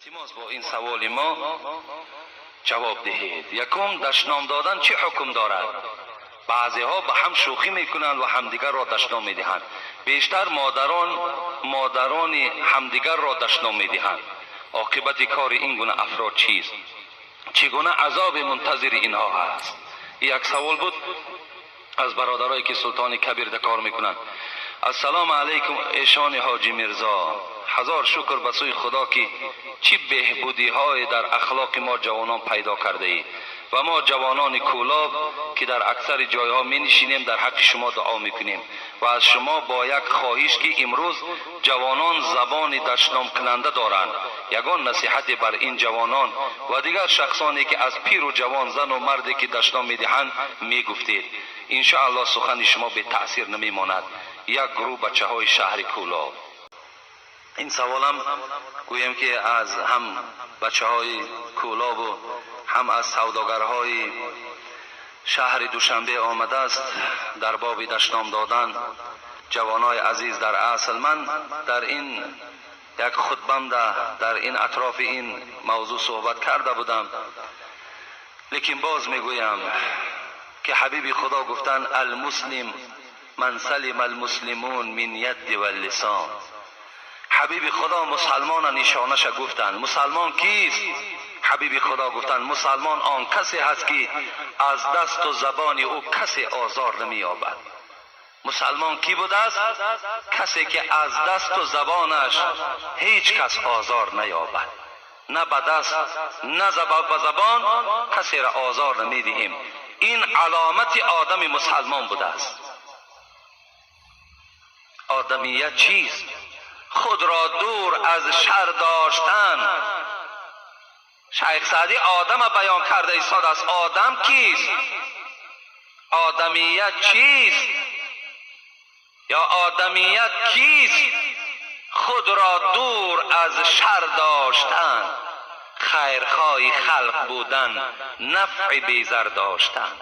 التماس با این سوال ما جواب دهید. یکم دشنام دادن چه حکم دارد؟ بعضی ها به هم شوخی میکنند و همدیگر را دشنام میدهند. بیشتر مادران همدیگر را دشنام میدهند. عاقبت کار این گونه افراد چیست؟ چگونه عذاب منتظر اینها هست؟ یک سوال بود از برادرایی که سلطان کبیر در کار میکنند. السلام علیکم ایشان حاجی میرزا، هزار شکر به سوی خدا که چی بهبودی های در اخلاق ما جوانان پیدا کرده ای و ما جوانان کولاب که در اکثر جایها می نشینیم در حق شما دعا میکنیم و از شما با یک خواهش که امروز جوانان زبان دشنام کننده دارند، یگان نصیحت بر این جوانان و دیگر شخصانی که از پیر و جوان، زن و مردی که دشنام میدهند میگفتید. ان شاء الله سخن شما به تاثیر نمیماند. یک گروه بچه های شهر کولاب. این سوالم گویم که از هم بچه های کولاب و هم از سوداگرهای شهر دوشنبه آمده است در باب دشنام دادن. جوانای عزیز، در اصل من در این یک خطبم در این اطراف این موضوع صحبت کرده بودم، لیکن باز میگویم که حبیب خدا گفتن المسلم من سلم المسلمون من ید و اللسان. حبیب خدا مسلمان نشانش گفتن. مسلمان کیست؟ حبیب خدا گفتن مسلمان آن کسی هست که از دست و زبان او کسی آزار نمی یابد. مسلمان کی بوده است؟ کسی که از دست و زبانش هیچ کس آزار نیابد. نه به دست نه به زبان کسی را آزار نمی دهیم. این علامت آدم مسلمان بوده است. آدمیت چیست؟ خود را دور از شر داشتن. شیخ سعدی آدم بیان کرده ایستاد است. آدم کیست؟ آدمیت چیست؟ یا آدمیت کیست؟ خود را دور از شر داشتن، خیرخواه خلق بودن، نفع بیزر داشتن.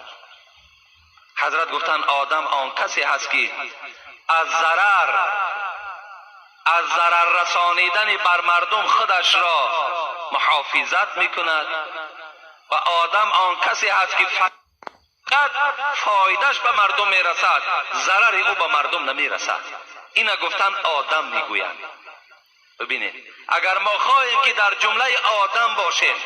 حضرت گفتن آدم آن کسی هست که از ضرر رسانیدن بر مردم خودش را محافظت میکند و آدم آن کسی هست که فقط فایدهش به مردم میرسد، ضرر او به مردم نمیرسد. اینا گفتن آدم میگویند. ببینید، اگر ما خواهیم که در جمله آدم باشیم،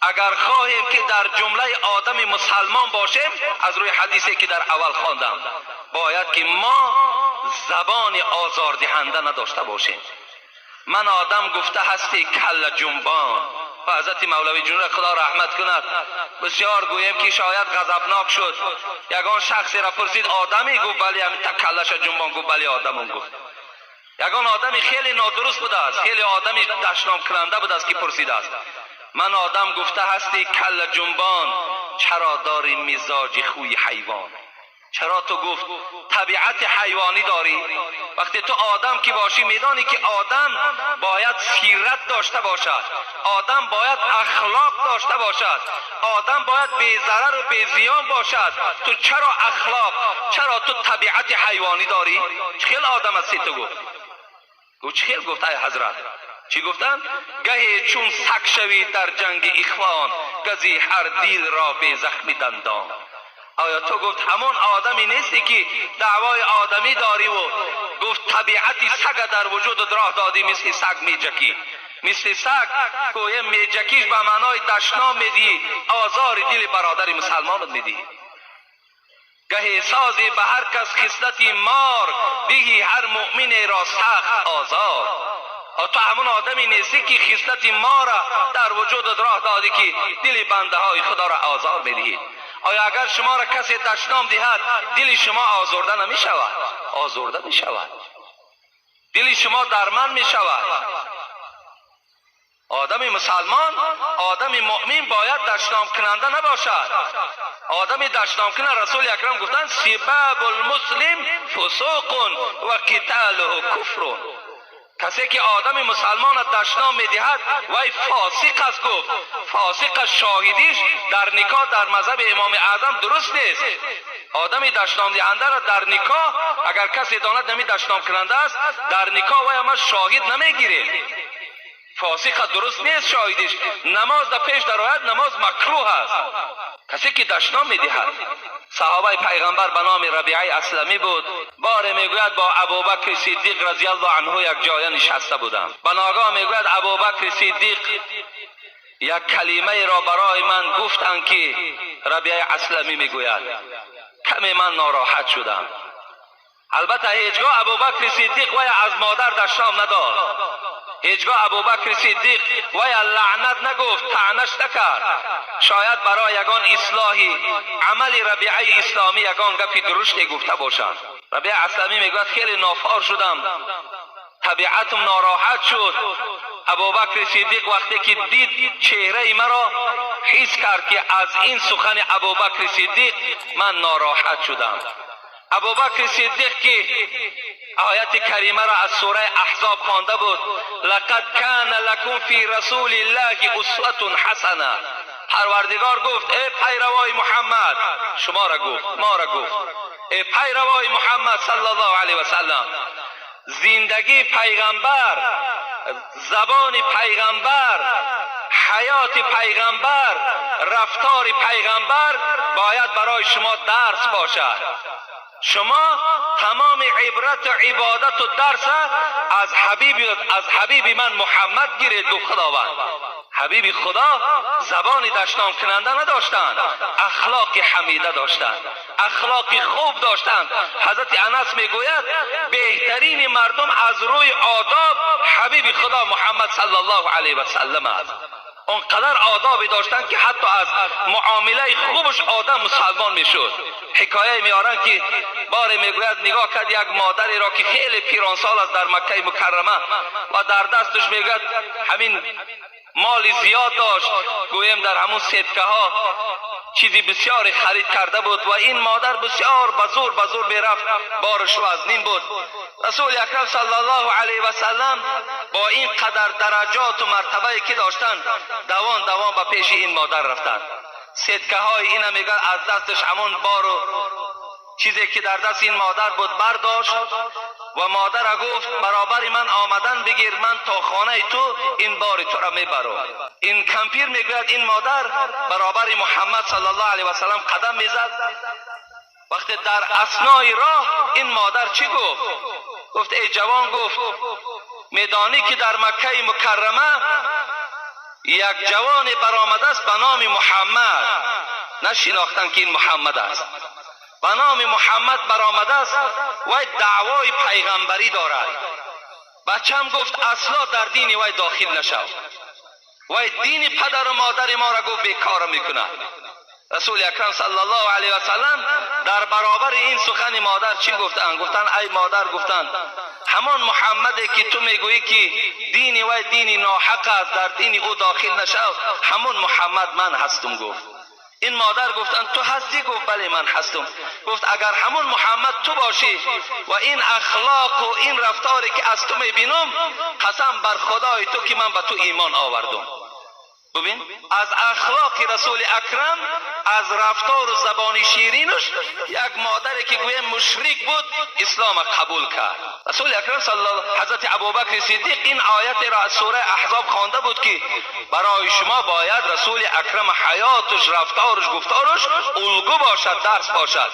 اگر خواهیم که در جمله آدم مسلمان باشیم، از روی حدیثی که در اول خواندم، باید که ما زبان آزاردهنده نداشته باشیم. من آدم گفته هستی کل جنبان. و حضرت مولوی جنون خدا رحمت کند بسیار گویم که شاید غضبناک شد. یگان شخصی را پرسید آدمی؟ گفت بلی. همین تک کلش جنبان. گفت بلی آدم. گفت یگان آدمی خیلی نادرست بوده است، خیلی آدمی دشنام کننده بوده است که پرسیده است من آدم گفته هستی کل جنبان، چرا داری مزاج خوی حیوان؟ چرا تو گفت طبیعت حیوانی داری؟ وقتی تو آدم که باشی میدانی که آدم باید سیرت داشته باشد، آدم باید اخلاق داشته باشد، آدم باید بی ضرر و بی زیان باشد. تو چرا اخلاق، چرا تو طبیعت حیوانی داری؟ چخیل آدم هستی تو؟ گفت چخیل؟ گفت ای حضرت چی گفتن؟ گهی چون سگ شوی در جنگ اخوان، گزی هر دیل را به زخمی دندان. آیا تو گفت همون آدمی نیستی که دعوای آدمی داری و گفت طبیعتی سگ در وجود راه دادی، مثل سگ میجکی، مثل سگ کوی میجکیش به معنای دشنام میدی، آزار دل برادر مسلمان میدی. گهی سازی به هر کس خصلتی مار، دیگی هر مؤمن را سخت آزار. تو همون آدمی نیستی که خصلت ما را در وجود راه دادی که دل بنده های خدا را آزار میدهید. آیا اگر شما را کسی دشنام دهد دل شما آزرده نمی شود؟ آزرده می شود. دل شما درمند می شود. آدم مسلمان، آدم مؤمن باید دشنام کننده نباشد. آدم دشنام کننده رسول اکرم گفتن سباب المسلم فسوق و قتاله کفر. کسی که آدم مسلمان دشنام میدهد وای فاسق است. گفت فاسق شاهدیش در نکاح در مذهب امام اعظم درست نیست. آدم دشنام دهنده را در نکاح اگر کسی داند نمی دشنام کننده است، در نکاح وای ما شاهد نمیگیریم. فاسق درست نیست شاهدش. نماز در پیش در آید نماز مکروه است. کسی که دشنام میدهد. صحابه پیغمبر به نام ربیعه اسلمی بود. بار میگوید با ابوبکر صدیق رضی الله عنه یک جای نشسته بودم. به ناگاه میگوید ابوبکر صدیق یک کلمه را برای من گفتند که ربیعه اسلمی میگوید. کمی من ناراحت شدم. البته هیچگاه ابوبکر صدیق وی از مادر دشنام نداد. هیچگاه ابوبکر صدیق وی لعنت نگفت، طعنش نکرد. شاید برای یگان اصلاحی عمل ربیعه اسلامی یگان گپی درشتی گفته باشند. ربیعه اسلامی میگوید خیلی نافار شدم، طبیعتم ناراحت شد. ابوبکر صدیق وقتی که دید چهره مرا حس کرد که از این سخن ابوبکر صدیق من ناراحت شدم. ابوبکر صدیق که آیت کریمه را از سوره احزاب خوانده بود، لقد کان لکم فی رسول الله اسوة حسنه. پروردگار گفت ای پیروای محمد، شما را گفت، ما را گفت، ای پیروای محمد صلی الله علیه و سلم، زندگی پیغمبر، زبان پیغمبر، حیات پیغمبر، رفتار پیغمبر باید برای شما درس باشد. شما تمام عبرت و عبادت و درس از حبیب من محمد گیرید. گفت خداوند. حبیب خدا زبان دشنام کننده نداشتند، اخلاق حمیده داشتند، اخلاق خوب داشتند. حضرت انس میگوید بهترین مردم از روی آداب حبیب خدا محمد صلی الله علیه و سلم است. اونقدر آدابی داشتن که حتی از معامله خوبش آدم مسلمان میشد. حکایه میارن که بار میگوید نگاه کرد یک مادری را که خیلی پیرانسال است در مکه مکرمه و در دستش میگوید همین مال زیاد داشت، گویم در همون صدقه ها چیزی بسیاری خرید کرده بود و این مادر بسیار بزور میرفت، بارش وزنین بود. رسول اکرم صلی الله علیه و سلم با این قدر درجات و مرتبه که داشتن دوان به پیش این مادر رفتن. صدقه های این میگن از دستش همون بار و چیزی که در دست این مادر بود برداشت و مادر گفت برابر من آمدن بگیر، من تا خانه تو این بار تو را میبرم. این کمپیر میگوید این مادر برابر محمد صلی الله علیه و سلم قدم میزد. وقتی در اثنای راه این مادر چی گفت؟ گفت ای جوان، گفت میدانی که در مکه مکرمه یک جوان برآمده است به نام محمد، نشناختن که این محمد است، به نام محمد برآمده است و دعوای پیغمبری دارد. بچم گفت اصلا در دین وی داخل نشو، وی دین پدر و مادر ما را گفت بیکار میکند. رسول اکرم صلی الله علیه و سلم در برابر این سخن مادر چی گفتن؟ گفتن ای مادر، گفتن همان محمدی که تو میگویی که دین وی دین ناحق است، در دین او داخل نشو، همون محمد من هستم. گفت این مادر گفتن تو هستی؟ گفت بله من هستم. گفت اگر همون محمد تو باشی و این اخلاق و این رفتاری که از تو میبینم، قسم بر خدای تو که من به تو ایمان آوردم. ببین از اخلاق رسول اکرم، از رفتار و زبان شیرینش، یک مادری که گویا مشرک بود اسلام قبول کرد. رسول اکرم صلی الله علیه و حضرت ابوبکر صدیق این آیت را از سوره احزاب خوانده بود که برای شما باید رسول اکرم حیاتش، رفتارش، گفتارش الگو باشد، درس باشد.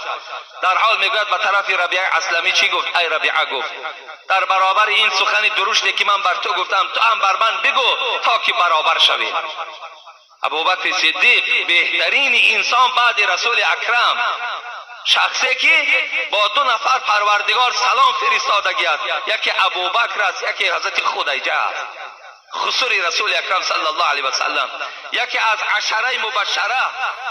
در حال میگوید به طرف ربیعه اسلمی چی گفت؟ ای ربیعه، گفت در برابر این سخن درشتی که من بر تو گفتم تو هم بر من بگو تا که برابر شوی. ابوبکر صدیق بهترین انسان بعد رسول اکرم، شخصی که با دو نفر پروردگار سلام فرستادگی است، یکی ابوبکر است، یکی حضرت خدیجه است، خسوری رسول اکرم صلی الله علیه و سلم، یکی از عشره مبشره.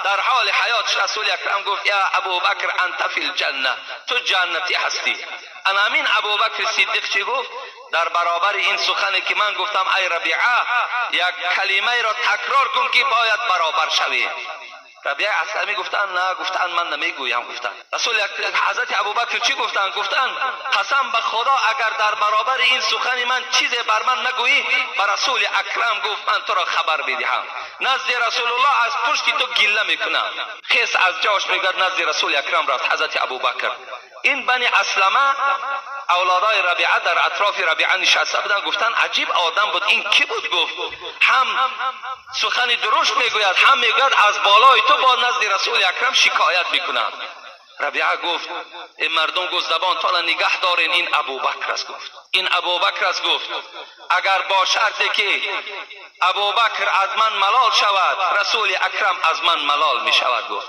در حال حیات رسول اکرم گفت یا ابوبکر انت فی الجنه، تو جنتی هستی. امین ابوبکر صدیق چی گفت در برابر این سخنی که من گفتم؟ ای ربیعه، یک کلمه را تکرار کن که باید برابر شوی. ربیعه اسلمی گفتن نه، گفتن من نمیگویم. گفتن رسول حضرت ابوبکر چی گفتن؟ گفتن قسم به خدا اگر در برابر این سخن من چیزی بر من نگویی، به رسول اکرم گفت من تو را خبر بدهم، نزد رسول الله از پشت تو گله میکنم. خیس از جاش میگرد نزد رسول اکرم رفت. حضرت ابوبکر این بنی اسلمه اولادای ربیعه در اطراف ربیعه نشسته بودن، گفتن عجیب آدم بود، این کی بود؟ گفت هم سخن درشت میگوید، هم میگوید از بالای تو با نزد رسول اکرم شکایت میکنم. ربیعه گفت، این مردم گفت زبان تا نگه دارین، این ابوبکر است. گفت این ابوبکر است. گفت اگر با شرطی که ابوبکر از من ملال شود، رسول اکرم از من ملال می شود. گفت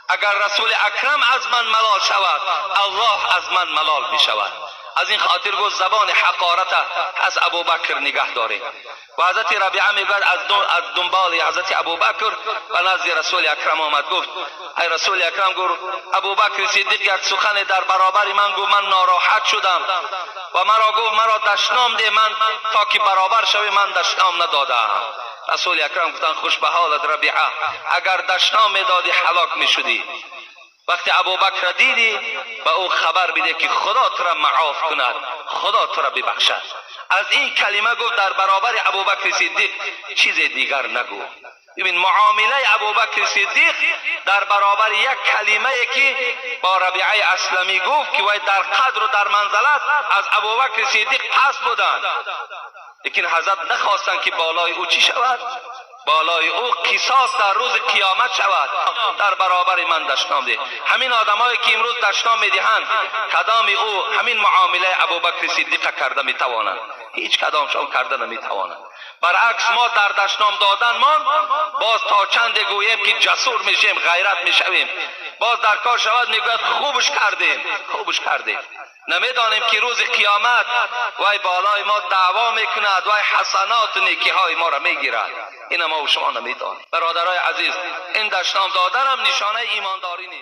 اگر رسول اکرم از من ملال شود، الله از من ملال می شود. از این خاطر گفت زبان حقارت از ابوبکر نگه داره. و حضرت ربیعه میگوید از دنبال حضرت ابوبکر و نزد رسول اکرم آمد. گفت ای رسول اکرم، گفت ابوبکر صدیق یک سخن در برابر من گفت، من ناراحت شدم و مرا گفت مرا دشنام ده، من تا که برابر شوی من دشنام ندادم. رسول اکرم گفتن خوش به حالت ربیعه، اگر دشنام میدادی هلاک میشدی. وقتی ابوبکر دیدی به او خبر بده که خدا تو را معاف کند، خدا تو را ببخشد. از این کلمه گفت در برابر ابوبکر صدیق چیز دیگر نگو. ببین معامله ابوبکر صدیق در برابر یک کلمه که با ربیعه اسلمی گفت که وای در قدر و در منزلت از ابوبکر صدیق پست بودند، لیکن حضرت نخواستند که بالای او چی شود؟ بالای او قصاص در روز قیامت شود. در برابر من دشنام ده. همین آدمایی که امروز دشنام میدهند، کدام او همین معامله ابوبکر صدیق کرده میتوانند؟ هیچ کدامشان کرده نمیتوانند. برعکس ما در دشنام دادن ما باز تا چند گوییم که جسور میشیم، غیرت میشویم، باز در کار شود میگوید خوبش کردیم، خوبش کردیم. نمیدانیم که روز قیامت وای بالای ما دعوا میکند، وای حسنات و نیکی های ما را میگیرد. این ما و شما نمیدانیم. برادرای عزیز، این دشنام دادن هم نشانه ایمانداری نیست.